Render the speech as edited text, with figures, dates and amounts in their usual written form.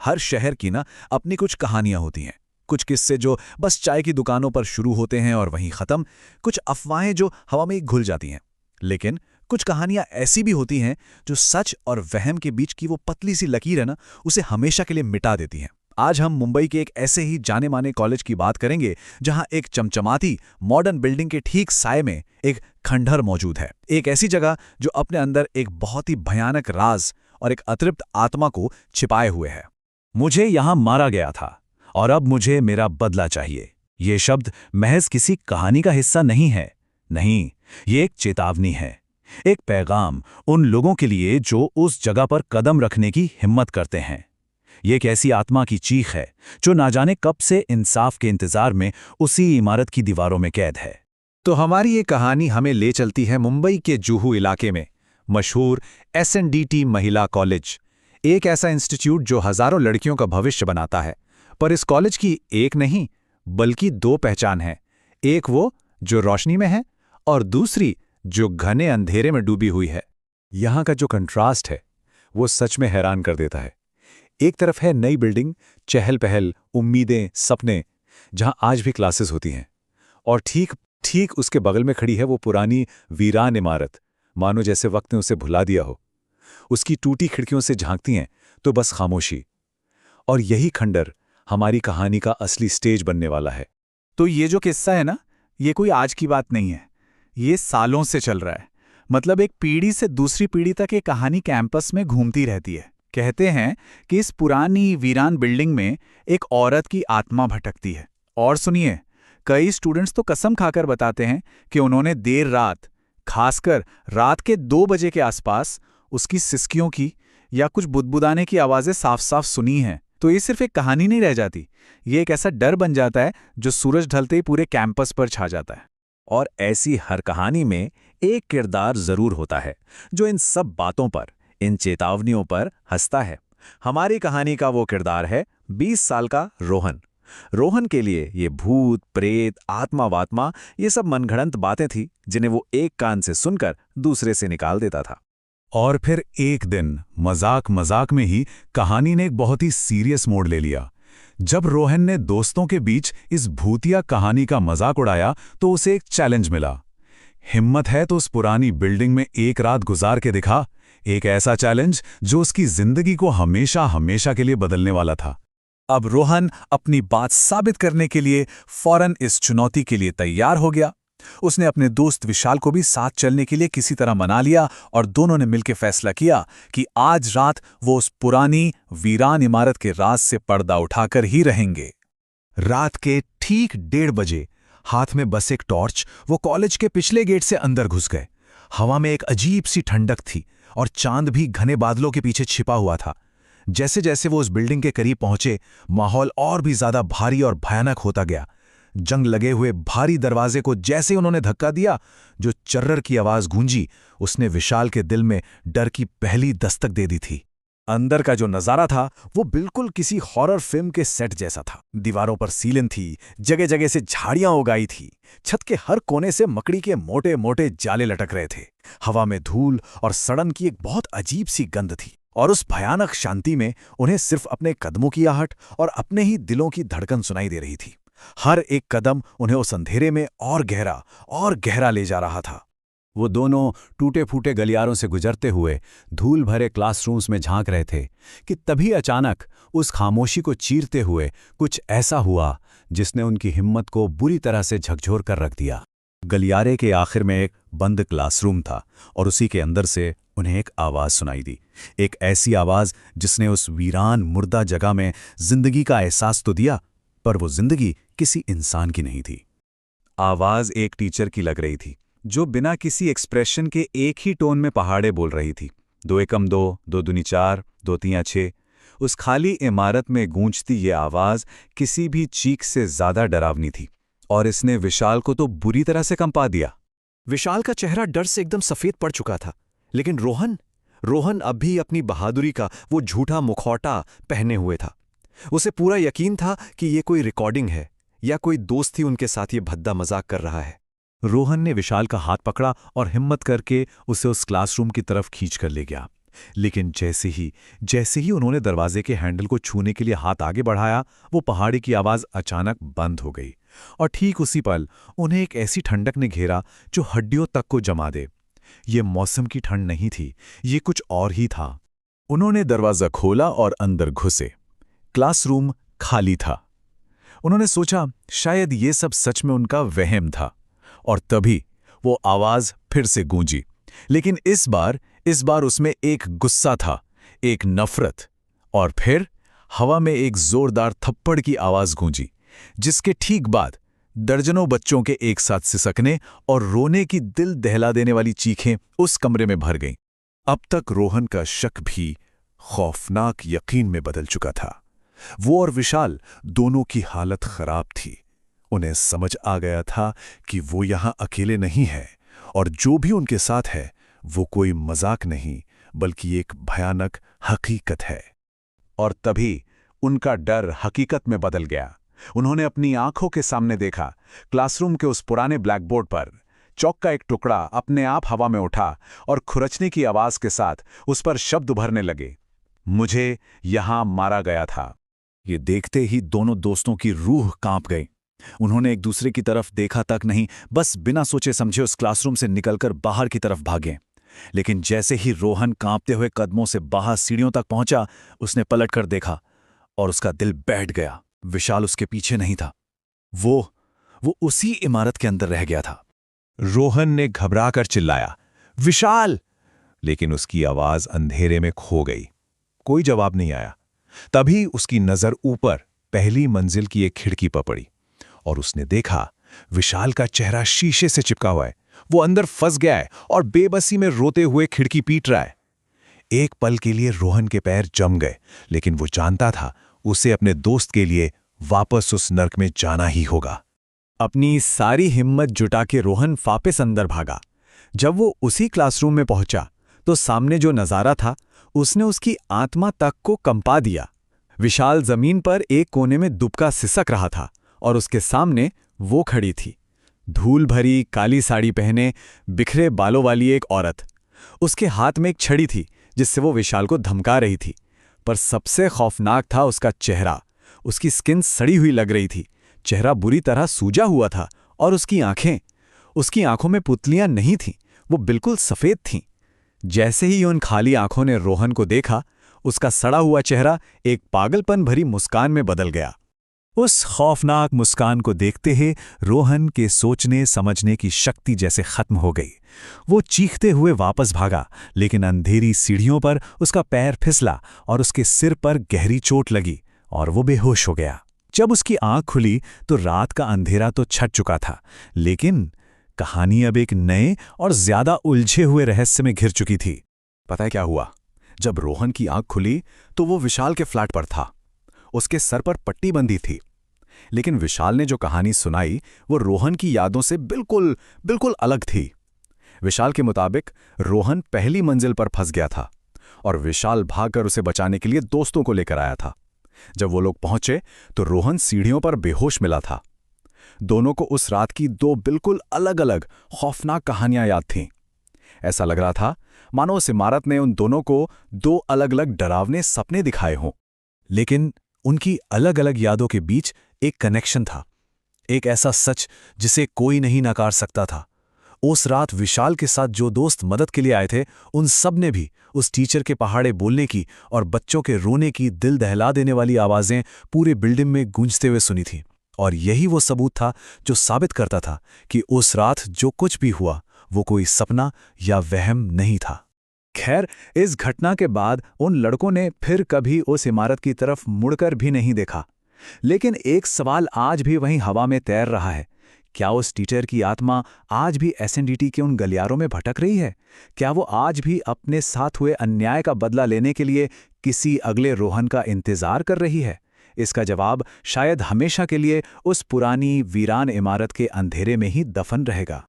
हर शहर की ना अपनी कुछ कहानियां होती हैं। कुछ किस्से जो बस चाय की दुकानों पर शुरू होते हैं और वहीं खत्म, कुछ अफवाहें जो हवा में ही घुल जाती हैं। लेकिन कुछ कहानियां ऐसी भी होती हैं जो सच और वहम के बीच की वो पतली सी लकीर है ना, उसे हमेशा के लिए मिटा देती हैं। आज हम मुंबई के एक ऐसे ही जाने माने कॉलेज की बात करेंगे जहां एक चमचमाती मॉडर्न बिल्डिंग के ठीक साए में एक खंडहर मौजूद है। एक ऐसी जगह जो अपने अंदर एक बहुत ही भयानक राज और एक अतृप्त आत्मा को छिपाए हुए है। मुझे यहां मारा गया था और अब मुझे मेरा बदला चाहिए। ये शब्द महज किसी कहानी का हिस्सा नहीं है। नहीं, ये एक चेतावनी है, एक पैगाम उन लोगों के लिए जो उस जगह पर कदम रखने की हिम्मत करते हैं। ये एक ऐसी आत्मा की चीख है जो ना जाने कब से इंसाफ के इंतजार में उसी इमारत की दीवारों में कैद है। तो हमारी ये कहानी हमें ले चलती है मुंबई के जुहू इलाके में मशहूर SNDT महिला कॉलेज, एक ऐसा इंस्टीट्यूट जो हजारों लड़कियों का भविष्य बनाता है। पर इस कॉलेज की एक नहीं बल्कि दो पहचान है। एक वो जो रोशनी में है और दूसरी जो घने अंधेरे में डूबी हुई है। यहाँ का जो कंट्रास्ट है वो सच में हैरान कर देता है। एक तरफ है नई बिल्डिंग, चहल पहल, उम्मीदें, सपने, जहां आज भी क्लासेस होती हैं, और ठीक ठीक उसके बगल में खड़ी है वो पुरानी वीरान इमारत, मानो जैसे वक्त ने उसे भुला दिया हो। उसकी टूटी खिड़कियों से झांकती हैं तो बस खामोशी। और यही खंडर हमारी कहानी का असली स्टेज बनने वाला है। तो ये जो किस्सा है ना, ये कोई आज की बात नहीं है। ये सालों से चल रहा है। मतलब एक पीढ़ी से दूसरी पीढ़ी तक ये कहानी कैंपस में घूमती रहती है। कहते हैं कि इस पुरानी वीरान बिल्डिंग में एक औरत की आत्मा भटकती है। और सुनिए, कई स्टूडेंट्स तो कसम खाकर बताते हैं कि उन्होंने देर रात, खासकर रात के 2 बजे के आसपास, उसकी सिसकियों की या कुछ बुदबुदाने की आवाज़ें साफ साफ सुनी हैं। तो ये सिर्फ एक कहानी नहीं रह जाती, ये एक ऐसा डर बन जाता है जो सूरज ढलते ही पूरे कैंपस पर छा जाता है। और ऐसी हर कहानी में एक किरदार जरूर होता है जो इन सब बातों पर, इन चेतावनियों पर हंसता है। हमारी कहानी का वो किरदार है 20 साल का रोहन। रोहन के लिए ये भूत, प्रेत, आत्मा वात्मा, ये सब मनगढ़ंत बातें थी जिन्हें वो एक कान से सुनकर दूसरे से निकाल देता था। और फिर एक दिन मजाक मजाक में ही कहानी ने एक बहुत ही सीरियस मोड़ ले लिया। जब रोहन ने दोस्तों के बीच इस भूतिया कहानी का मजाक उड़ाया तो उसे एक चैलेंज मिला। हिम्मत है तो उस पुरानी बिल्डिंग में एक रात गुजार के दिखा। एक ऐसा चैलेंज जो उसकी जिंदगी को हमेशा हमेशा के लिए बदलने वाला था। अब रोहन अपनी बात साबित करने के लिए फौरन इस चुनौती के लिए तैयार हो गया। उसने अपने दोस्त विशाल को भी साथ चलने के लिए किसी तरह मना लिया और दोनों ने मिलकर फैसला किया कि आज रात वो उस पुरानी वीरान इमारत के राज से पर्दा उठाकर ही रहेंगे। रात के ठीक 1:30 बजे हाथ में बस एक टॉर्च वो कॉलेज के पिछले गेट से अंदर घुस गए। हवा में एक अजीब सी ठंडक थी और चांद भी घने बादलों के पीछे छिपा हुआ था। जैसे जैसे वो उस बिल्डिंग के करीब पहुंचे, माहौल और भी ज्यादा भारी और भयानक होता गया। जंग लगे हुए भारी दरवाजे को जैसे ही उन्होंने धक्का दिया, जो चर्रर की आवाज गूंजी, उसने विशाल के दिल में डर की पहली दस्तक दे दी थी। अंदर का जो नजारा था वो बिल्कुल किसी हॉरर फिल्म के सेट जैसा था। दीवारों पर सीलन थी, जगह जगह से झाड़ियां उगाई थी, छत के हर कोने से मकड़ी के मोटे मोटे जाले लटक रहे थे। हवा में धूल और सड़न की एक बहुत अजीब सी गंध थी। और उस भयानक शांति में उन्हें सिर्फ अपने कदमों की आहट और अपने ही दिलों की धड़कन सुनाई दे रही थी। हर एक कदम उन्हें उस अंधेरे में और गहरा ले जा रहा था। वो दोनों टूटे फूटे गलियारों से गुजरते हुए धूल भरे क्लासरूम्स में झांक रहे थे कि तभी अचानक उस खामोशी को चीरते हुए कुछ ऐसा हुआ जिसने उनकी हिम्मत को बुरी तरह से झकझोर कर रख दिया। गलियारे के आखिर में एक बंद क्लासरूम था और उसी के अंदर से उन्हें एक आवाज सुनाई दी। एक ऐसी आवाज जिसने उस वीरान मुर्दा जगह में जिंदगी का एहसास तो दिया, पर वो जिंदगी किसी इंसान की नहीं थी। आवाज एक टीचर की लग रही थी जो बिना किसी एक्सप्रेशन के एक ही टोन में पहाड़े बोल रही थी। 2 एकम 2, 2 दूनी 4, 2 तियां 6। उस खाली इमारत में गूंजती ये आवाज किसी भी चीख से ज्यादा डरावनी थी और इसने विशाल को तो बुरी तरह से कंपा दिया। विशाल का चेहरा डर से एकदम सफेद पड़ चुका था, लेकिन रोहन अब भी अपनी बहादुरी का वो झूठा मुखौटा पहने हुए था। उसे पूरा यकीन था कि ये कोई रिकॉर्डिंग है या कोई दोस्त ही उनके साथ ये भद्दा मजाक कर रहा है। रोहन ने विशाल का हाथ पकड़ा और हिम्मत करके उसे उस क्लासरूम की तरफ खींच कर ले गया। लेकिन जैसे ही उन्होंने दरवाजे के हैंडल को छूने के लिए हाथ आगे बढ़ाया, वो पहाड़ी की आवाज अचानक बंद हो गई। और ठीक उसी पल उन्हें एक ऐसी ठंडक ने घेरा जो हड्डियों तक को जमा दे। ये मौसम की ठंड नहीं थी, ये कुछ और ही था। उन्होंने दरवाजा खोला और अंदर घुसे। क्लासरूम खाली था। उन्होंने सोचा शायद ये सब सच में उनका वहम था। और तभी वो आवाज फिर से गूंजी, लेकिन इस बार उसमें एक गुस्सा था, एक नफरत। और फिर हवा में एक जोरदार थप्पड़ की आवाज गूंजी, जिसके ठीक बाद दर्जनों बच्चों के एक साथ सिसकने और रोने की दिल दहला देने वाली चीखें उस कमरे में भर गईं। अब तक रोहन का शक भी खौफनाक यकीन में बदल चुका था। वो और विशाल दोनों की हालत खराब थी। उन्हें समझ आ गया था कि वो यहां अकेले नहीं है, और जो भी उनके साथ है वो कोई मजाक नहीं बल्कि एक भयानक हकीकत है। और तभी उनका डर हकीकत में बदल गया। उन्होंने अपनी आंखों के सामने देखा, क्लासरूम के उस पुराने ब्लैकबोर्ड पर चौक का एक टुकड़ा अपने आप हवा में उठा और खुरचने की आवाज के साथ उस पर शब्द उभरने लगे, मुझे यहां मारा गया था। ये देखते ही दोनों दोस्तों की रूह कांप गई। उन्होंने एक दूसरे की तरफ देखा तक नहीं, बस बिना सोचे समझे उस क्लासरूम से निकलकर बाहर की तरफ भागे। लेकिन जैसे ही रोहन कांपते हुए कदमों से बाहर सीढ़ियों तक पहुंचा, उसने पलटकर देखा और उसका दिल बैठ गया। विशाल उसके पीछे नहीं था, वो उसी इमारत के अंदर रह गया था। रोहन ने घबराकर चिल्लाया, विशाल! लेकिन उसकी आवाज अंधेरे में खो गई। कोई जवाब नहीं आया। तभी उसकी नजर ऊपर पहली मंजिल की एक खिड़की पर पड़ी और उसने देखा विशाल का चेहरा शीशे से चिपका हुआ है। वो अंदर फंस गया है और बेबसी में रोते हुए खिड़की पीट रहा है। एक पल के लिए रोहन के पैर जम गए, लेकिन वो जानता था उसे अपने दोस्त के लिए वापस उस नर्क में जाना ही होगा। अपनी सारी हिम्मत जुटा के रोहन वापस अंदर भागा। जब वो उसी क्लासरूम में पहुंचा तो सामने जो नजारा था उसने उसकी आत्मा तक को कंपा दिया। विशाल जमीन पर एक कोने में दुबका सिसक रहा था और उसके सामने वो खड़ी थी, धूल भरी काली साड़ी पहने बिखरे बालों वाली एक औरत। उसके हाथ में एक छड़ी थी जिससे वो विशाल को धमका रही थी। पर सबसे खौफनाक था उसका चेहरा। उसकी स्किन सड़ी हुई लग रही थी, चेहरा बुरी तरह सूजा हुआ था और उसकी आंखों में पुतलियां नहीं थीं, वो बिल्कुल सफेद थीं। जैसे ही उन खाली आंखों ने रोहन को देखा, उसका सड़ा हुआ चेहरा एक पागलपन भरी मुस्कान में बदल गया। उस खौफनाक मुस्कान को देखते ही रोहन के सोचने समझने की शक्ति जैसे खत्म हो गई। वो चीखते हुए वापस भागा, लेकिन अंधेरी सीढ़ियों पर उसका पैर फिसला और उसके सिर पर गहरी चोट लगी और वो बेहोश हो गया। जब उसकी आंख खुली तो रात का अंधेरा तो छट चुका था, लेकिन कहानी अब एक नए और ज्यादा उलझे हुए रहस्य में घिर चुकी थी। पता है क्या हुआ? जब रोहन की आंख खुली तो वो विशाल के फ्लैट पर था। उसके सर पर पट्टी बंधी थी, लेकिन विशाल ने जो कहानी सुनाई वो रोहन की यादों से बिल्कुल अलग थी। विशाल के मुताबिक रोहन पहली मंजिल पर फंस गया था और विशाल भागकर उसे बचाने के लिए दोस्तों को लेकर आया था। जब वो लोग पहुंचे तो रोहन सीढ़ियों पर बेहोश मिला था। दोनों को उस रात की दो बिल्कुल अलग-अलग खौफनाक कहानियां याद थीं। ऐसा लग रहा था मानो उस इमारत ने उन दोनों को दो अलग-अलग डरावने सपने दिखाए हों। लेकिन उनकी अलग-अलग यादों के बीच एक कनेक्शन था, एक ऐसा सच जिसे कोई नहीं नकार सकता था। उस रात विशाल के साथ जो दोस्त मदद के लिए आए थे, उन सब ने भी उस टीचर के पहाड़े बोलने की और बच्चों के रोने की दिल दहला देने वाली आवाजें पूरे बिल्डिंग में गूंजते हुए सुनी थी। और यही वो सबूत था जो साबित करता था कि उस रात जो कुछ भी हुआ वो कोई सपना या वहम नहीं था। खैर, इस घटना के बाद उन लड़कों ने फिर कभी उस इमारत की तरफ मुड़कर भी नहीं देखा। लेकिन एक सवाल आज भी वहीं हवा में तैर रहा है। क्या उस टीचर की आत्मा आज भी एसएनडीटी के उन गलियारों में भटक रही है? क्या वो आज भी अपने साथ हुए अन्याय का बदला लेने के लिए किसी अगले रोहन का इंतजार कर रही है? इसका जवाब शायद हमेशा के लिए उस पुरानी वीरान इमारत के अंधेरे में ही दफन रहेगा।